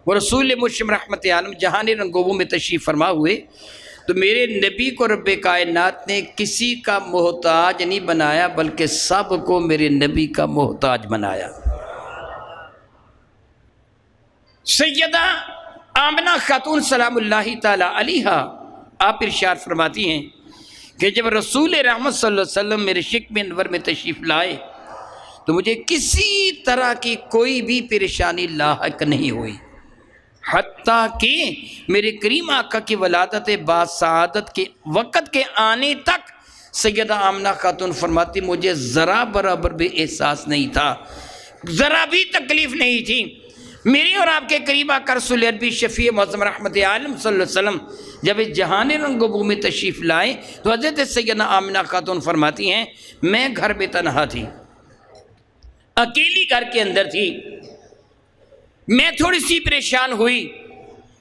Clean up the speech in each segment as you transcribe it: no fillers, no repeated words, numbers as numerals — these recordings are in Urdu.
وہ رسول مرشد رحمت عالم جہان رنگوبوں میں تشریف فرما ہوئے تو میرے نبی کو رب کائنات نے کسی کا محتاج نہیں بنایا بلکہ سب کو میرے نبی کا محتاج بنایا۔ سیدہ آمنہ خاتون سلام اللہ تعالی علیہا آپ ارشاد فرماتی ہیں کہ جب رسول رحمت صلی اللہ علیہ وسلم میرے شکم انور میں تشریف لائے تو مجھے کسی طرح کی کوئی بھی پریشانی لاحق نہیں ہوئی، حتیٰ کہ میرے کریم آقا کی ولادت باسعادت کے وقت کے آنے تک سیدہ آمنہ خاتون فرماتی مجھے ذرا برابر بھی احساس نہیں تھا، ذرا بھی تکلیف نہیں تھی۔ میری اور آپ کے قریب آقا رسول عربی شفیع معظم رحمت عالم صلی اللہ علیہ وسلم جب اس جہان رنگبو میں تشریف لائے تو حضرت سیدہ آمنہ خاتون فرماتی ہیں میں گھر میں تنہا تھی، اکیلی گھر کے اندر تھی، میں تھوڑی سی پریشان ہوئی،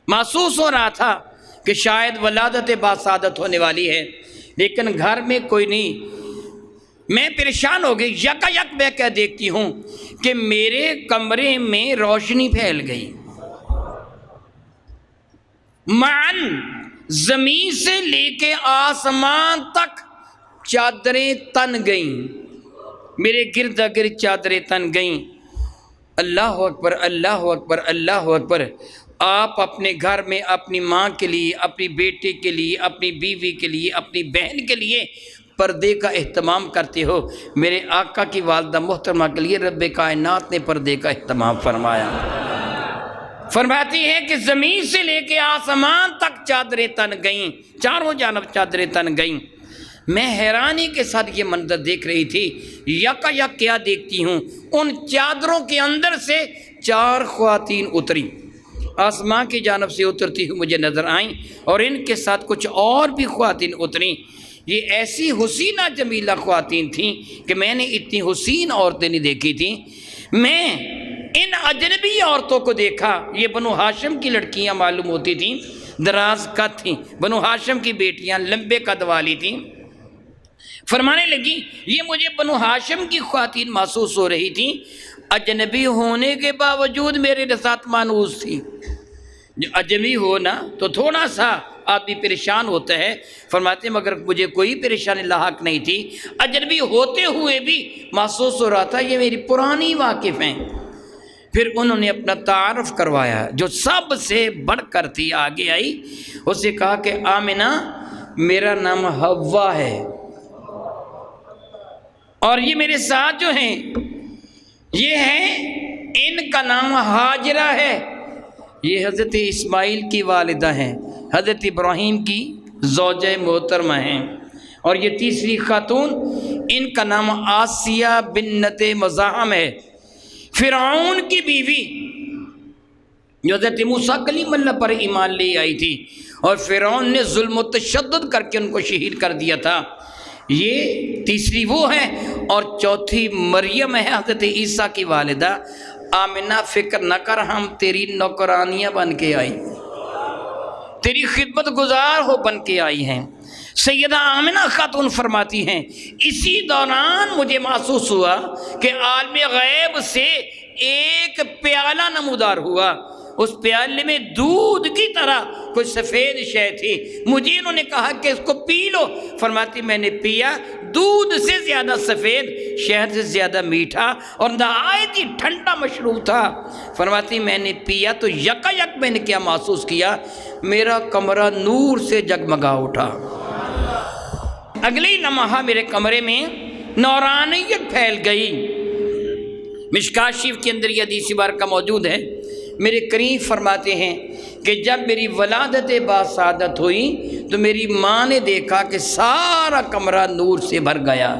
محسوس ہو رہا تھا کہ شاید ولادت باسعادت ہونے والی ہے، لیکن گھر میں کوئی نہیں، میں پریشان ہو گئی۔ یکا یک میں کیا دیکھتی ہوں کہ میرے کمرے میں روشنی پھیل گئی، معاً زمین سے لے کے آسمان تک چادریں تن گئیں، میرے گرد گرد چادریں تن گئیں۔ اللہ اکبر اللہ اکبر اللہ اکبر۔ آپ اپنے گھر میں اپنی ماں کے لیے، اپنی بیٹے کے لیے، اپنی بیوی کے لیے، اپنی بہن کے لیے پردے کا اہتمام کرتے ہو، میرے آقا کی والدہ محترمہ کے لیے رب کائنات نے پردے کا اہتمام فرمایا۔ فرماتی ہے کہ زمین سے لے کے آسمان تک چادریں تن گئیں، چاروں جانب چادریں تن گئیں۔ میں حیرانی کے ساتھ یہ منظر دیکھ رہی تھی، یکا یک کیا دیکھتی ہوں، ان چادروں کے اندر سے 4 خواتین اتری، آسمان کی جانب سے اترتی ہوئی مجھے نظر آئیں، اور ان کے ساتھ کچھ اور بھی خواتین اتریں۔ یہ ایسی حسینہ جمیلہ خواتین تھیں کہ میں نے اتنی حسین عورتیں نہیں دیکھی تھیں۔ میں ان اجنبی عورتوں کو دیکھا، یہ بنو ہاشم کی لڑکیاں معلوم ہوتی تھیں، دراز قد تھیں، بنو ہاشم کی بیٹیاں لمبے قد والی تھیں۔ فرمانے لگی یہ مجھے بنو ہاشم کی خواتین محسوس ہو رہی تھیں، اجنبی ہونے کے باوجود میرے ساتھ مانوس تھی۔ جو اجنبی ہو نا تو تھوڑا سا آدمی پریشان ہوتا ہے، فرماتے ہیں مگر مجھے کوئی پریشانی لاحق نہیں تھی، اجنبی ہوتے ہوئے بھی محسوس ہو رہا تھا یہ میری پرانی واقف ہیں۔ پھر انہوں نے اپنا تعارف کروایا، جو سب سے بڑھ کر تھی آگے آئی، اسے کہا کہ آمنہ میرا نام حوا ہے، اور یہ میرے ساتھ جو ہیں یہ ہیں، ان کا نام ہاجرہ ہے، یہ حضرت اسماعیل کی والدہ ہیں، حضرت ابراہیم کی زوجہ محترمہ ہیں، اور یہ تیسری خاتون ان کا نام آسیہ بنت مزاحم ہے، فرعون کی بیوی جو حضرت موسیٰ کلیم اللہ پر ایمان لے آئی تھی، اور فرعون نے ظلم و تشدد کر کے ان کو شہید کر دیا تھا۔ یہ تیسری وہ ہے، اور چوتھی مریم ہے حضرت عیسیٰ کی والدہ۔ آمنہ فکر نہ کر، ہم تیری نوکرانیاں بن کے آئی، تیری خدمت گزار ہو بن کے آئی ہیں۔ سیدہ آمنہ خاتون فرماتی ہیں اسی دوران مجھے محسوس ہوا کہ عالم غیب سے ایک پیالہ نمودار ہوا، اس پیالے میں دودھ کی طرح کوئی سفید شے تھی، مجھے انہوں نے کہا کہ اس کو پی لو، فرماتی میں نے پیا، دودھ سے زیادہ سفید، شہد سے زیادہ میٹھا، اور نہایت ہی ٹھنڈا مشروب تھا۔ فرماتی میں نے پیا تو یکا یک میں نے کیا محسوس کیا، میرا کمرہ نور سے جگمگا اٹھا، اگلے لمحہ میرے کمرے میں نورانیت پھیل گئی۔ مشکاہ شریف کے اندر یہ حدیث مبارکہ موجود ہے، میرے کریم فرماتے ہیں کہ جب میری ولادت باسعادت ہوئی تو میری ماں نے دیکھا کہ سارا کمرہ نور سے بھر گیا،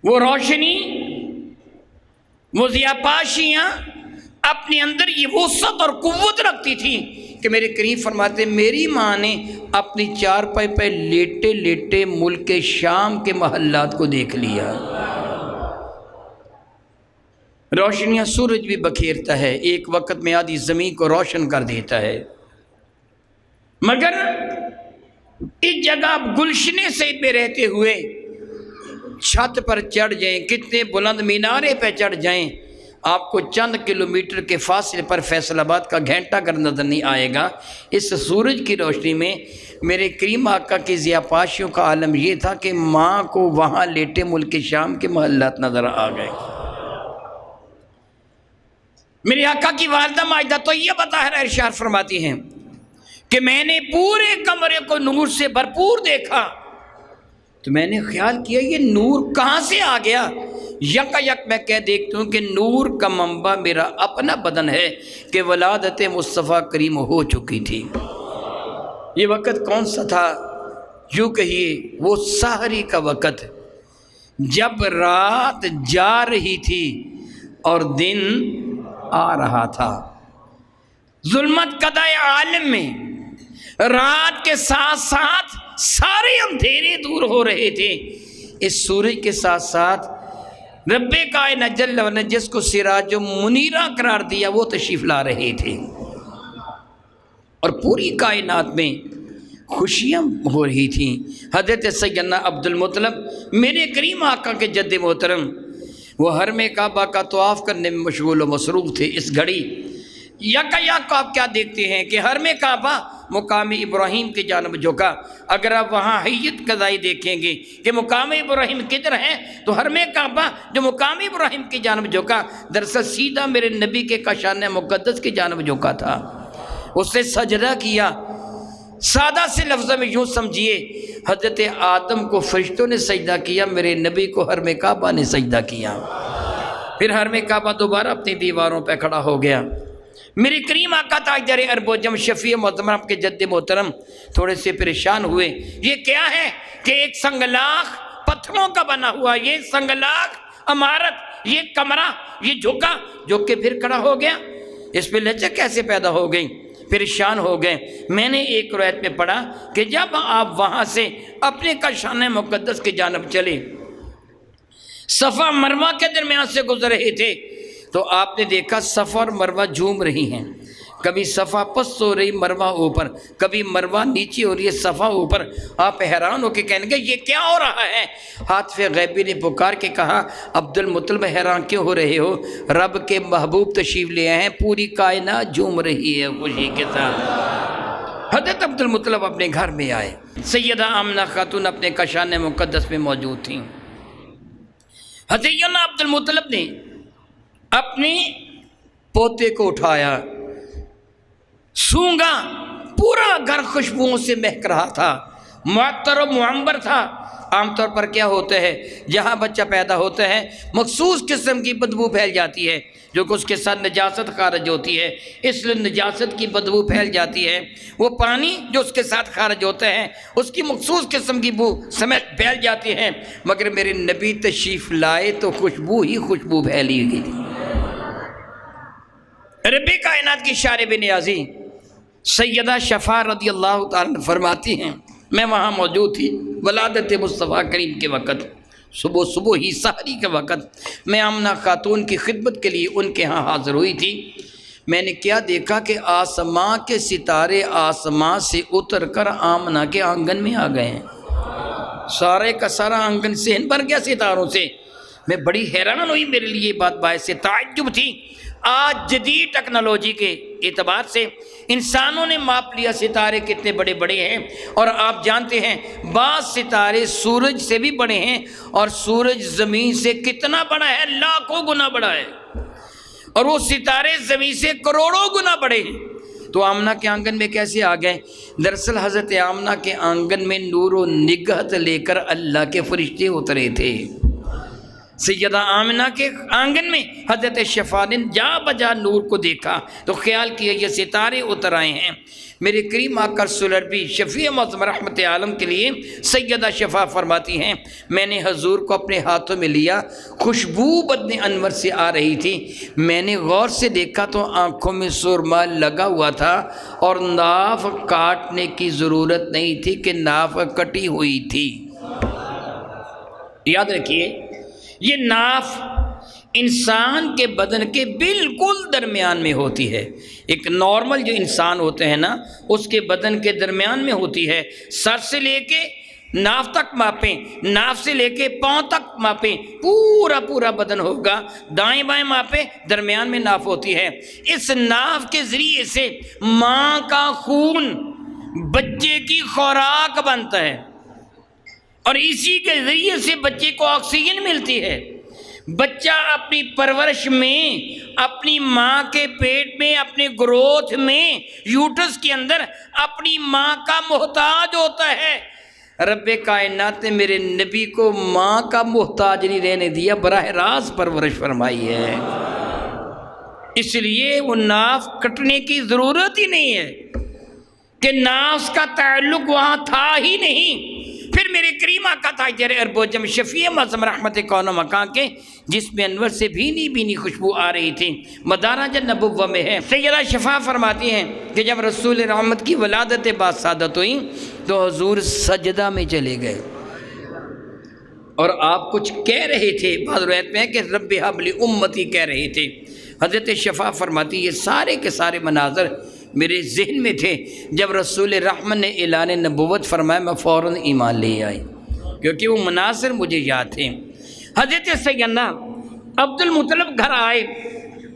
وہ روشنی، وہ ضیاءپاشیاں اپنے اندر یہ وسعت اور قوت رکھتی تھی کہ میرے کریم فرماتے ہیں میری ماں نے اپنی چارپائی پہ لیٹے لیٹے ملک شام کے محلات کو دیکھ لیا۔ روشنیاں سورج بھی بکھیرتا ہے، ایک وقت میں آدھی زمین کو روشن کر دیتا ہے، مگر اس جگہ گلشنے سے پہ رہتے ہوئے چھت پر چڑھ جائیں، کتنے بلند مینارے پہ چڑھ جائیں، آپ کو چند کلومیٹر کے فاصلے پر فیصل آباد کا گھنٹہ گھر نظر نہیں آئے گا۔ اس سورج کی روشنی میں میرے کریم آقا کی ضیاءپاشیوں کا عالم یہ تھا کہ ماں کو وہاں لیٹے ملک شام کے محلات نظر آ گئے۔ میرے آقا کی والدہ ماجدہ تو یہ بطاہرہ ارشاد فرماتی ہیں کہ میں نے پورے کمرے کو نور سے بھرپور دیکھا، تو میں نے خیال کیا یہ نور کہاں سے آ گیا؟ یک میں کہہ دیکھتا ہوں کہ نور کا منبع میرا اپنا بدن ہے کہ ولادت مصطفیٰ کریم ہو چکی تھی۔ یہ وقت کون سا تھا؟ یوں کہیے وہ سحری کا وقت، جب رات جا رہی تھی اور دن آ رہا تھا۔ ظلمت قضائے عالم میں رات کے ساتھ ساتھ سارے اندھیرے دور ہو رہے تھے۔ اس سورج کے ساتھ ساتھ رب کائنات جل وعلا جس کو سراج منیرہ قرار دیا وہ تشریف لا رہے تھے، اور پوری کائنات میں خوشیاں ہو رہی تھیں۔ حضرت سیدنا عبد المطلب میرے کریم آقا کے جد محترم وہ حرم کعبہ کا طواف کرنے میں مشغول و مصروف تھے۔ اس گھڑی یک آپ کیا دیکھتے ہیں کہ حرم کعبہ مقام ابراہیم کی جانب جھکا۔ اگر آپ وہاں حیت قضائی دیکھیں گے کہ مقام ابراہیم کدھر ہے، تو حرم کعبہ جو مقام ابراہیم کی جانب جھکا دراصل سیدھا میرے نبی کے کاشان مقدس کی جانب جھکا تھا۔ اس نے سجدہ کیا۔ سادہ سے لفظوں میں یوں سمجھیے، حضرت آدم کو فرشتوں نے سجدہ کیا، میرے نبی کو حرم کعبہ نے سجدہ کیا۔ پھر حرم کعبہ دوبارہ اپنی دیواروں پہ کھڑا ہو گیا۔ میرے کریم آقا تاجدار عرب و عجم شفیع معظم آپ کے جد محترم تھوڑے سے پریشان ہوئے۔ یہ کیا ہے کہ ایک سنگلاخ پتھروں کا بنا ہوا، یہ سنگلاخ عمارت، یہ کمرہ، یہ جھکا جو کہ پھر کھڑا ہو گیا، اس پہ لچک کیسے پیدا ہو گئی؟ پریشان ہو گئے۔ میں نے ایک روایت میں پڑھا کہ جب آپ وہاں سے اپنے کاشان مقدس کی جانب چلے، صفا مروہ کے درمیان سے گزر رہے تھے، تو آپ نے دیکھا صفا اور مروہ جھوم رہی ہیں۔ کبھی صفا پست ہو رہی، مروہ اوپر، کبھی مروہ نیچے ہو رہی ہے، صفا اوپر۔ آپ حیران ہو کے کہنے لگے یہ کیا ہو رہا ہے؟ ہاتف غیبی نے پکار کے کہا عبد المطلب حیران کیوں ہو رہے ہو؟ رب کے محبوب تشریف لے آئے ہیں، پوری کائنات جھوم رہی ہے خوشی کے ساتھ۔ حضرت عبد المطلب اپنے گھر میں آئے، سیدہ آمنہ خاتون اپنے کاشان مقدس میں موجود تھیں۔ حضرت عبد المطلب نے اپنے پوتے کو اٹھایا، سونگا، پورا گھر خوشبوؤں سے مہک رہا تھا، معطر و معمبر تھا۔ عام طور پر کیا ہوتا ہے، جہاں بچہ پیدا ہوتا ہے مخصوص قسم کی بدبو پھیل جاتی ہے جو کہ اس کے ساتھ نجاست خارج ہوتی ہے، اس لیے نجاست کی بدبو پھیل جاتی ہے۔ وہ پانی جو اس کے ساتھ خارج ہوتا ہے اس کی مخصوص قسم کی بو سمیت پھیل جاتی ہے، مگر میرے نبی تشریف لائے تو خوشبو ہی خوشبو پھیلی گئی۔ رب کائنات کی شارب نیازی سیدہ شفاء رضی اللہ تعالیٰ فرماتی ہیں میں وہاں موجود تھی ولادت مصطفیٰ کریم کے وقت، صبح ہی سحری کے وقت میں آمنہ خاتون کی خدمت کے لیے ان کے ہاں حاضر ہوئی تھی۔ میں نے کیا دیکھا کہ آسمان کے ستارے آسمان سے اتر کر آمنہ کے آنگن میں آ گئے ہیں۔ سارے کا سارا آنگن صحن بھر گیا ستاروں سے۔ میں بڑی حیران ہوئی، میرے لیے بات باعث تعجب تھی۔ آج جدید ٹیکنالوجی کے اعتبار سے انسانوں نے ماپ لیا ستارے کتنے بڑے بڑے ہیں، اور آپ جانتے ہیں بعض ستارے سورج سے بھی بڑے ہیں، اور سورج زمین سے کتنا بڑا ہے؟ لاکھوں گنا بڑا ہے، اور وہ ستارے زمین سے کروڑوں گنا بڑے ہیں۔ تو آمنہ کے آنگن میں کیسے آ گئے؟ دراصل حضرت آمنہ کے آنگن میں نور و نگہت لے کر اللہ کے فرشتے اترے تھے۔ سیدہ آمنہ کے آنگن میں حضرت شفاء نے جا بجا نور کو دیکھا تو خیال کیا یہ ستارے اتر آئے ہیں۔ میرے کریم آقا رسول عربی شفیع معظم رحمت عالم کے لیے سیدہ شفاء فرماتی ہیں میں نے حضور کو اپنے ہاتھوں میں لیا، خوشبو بدن انور سے آ رہی تھی۔ میں نے غور سے دیکھا تو آنکھوں میں سرما لگا ہوا تھا، اور ناف کاٹنے کی ضرورت نہیں تھی کہ ناف کٹی ہوئی تھی۔ یاد رکھیے یہ ناف انسان کے بدن کے بالکل درمیان میں ہوتی ہے۔ ایک نارمل جو انسان ہوتے ہیں نا اس کے بدن کے درمیان میں ہوتی ہے، سر سے لے کے ناف تک ماپیں، ناف سے لے کے پاؤں تک ماپیں، پورا پورا بدن ہوگا، دائیں بائیں ماپیں، درمیان میں ناف ہوتی ہے۔ اس ناف کے ذریعے سے ماں کا خون بچے کی خوراک بنتا ہے اور اسی کے ذریعے سے بچے کو آکسیجن ملتی ہے۔ بچہ اپنی پرورش میں، اپنی ماں کے پیٹ میں، اپنے گروتھ میں، یوٹرس کے اندر اپنی ماں کا محتاج ہوتا ہے۔ رب کائنات نے میرے نبی کو ماں کا محتاج نہیں رہنے دیا، براہ راست پرورش فرمائی ہے، اس لیے وہ ناف کٹنے کی ضرورت ہی نہیں ہے کہ ناف کا تعلق وہاں تھا ہی نہیں۔ پھر میرے کریم آقا تاجر عرب و عجم شفیع معظم رحمت کون و مکان کے جس میں انور سے بھینی بھینی خوشبو آ رہی تھی، مدارج نبوہ میں ہے۔ سیدہ شفا فرماتی ہیں کہ جب رسول رحمت کی ولادت باسعادت ہوئی تو حضور سجدہ میں چلے گئے اور آپ کچھ کہہ رہے تھے، بعض روایت میں ہے کہ رب ہب لی امتی کہہ رہے تھے۔ حضرت شفا فرماتی یہ سارے کے سارے مناظر میرے ذہن میں تھے، جب رسول رحمت نے اعلان نبوت فرمایا میں فوراً ایمان لے آئی، کیونکہ وہ مناظر مجھے یاد تھے۔ حضرت سیدنا عبد المطلب گھر آئے،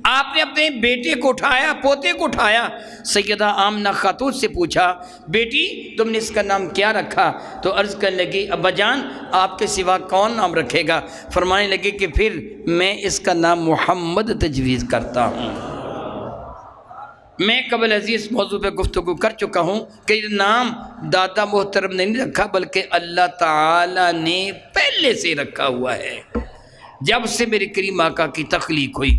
آپ نے اپنے بیٹے کو اٹھایا، پوتے کو اٹھایا، سیدہ آمنہ خاتون سے پوچھا بیٹی تم نے اس کا نام کیا رکھا؟ تو عرض کرنے لگی ابا جان آپ کے سوا کون نام رکھے گا؟ فرمانے لگے کہ پھر میں اس کا نام محمد تجویز کرتا ہوں۔ میں قبل عزیز موضوع پہ گفتگو کر چکا ہوں کہ یہ نام دادا محترم نے نہیں رکھا بلکہ اللہ تعالیٰ نے پہلے سے رکھا ہوا ہے، جب سے میرے کریم آقا کی تخلیق ہوئی۔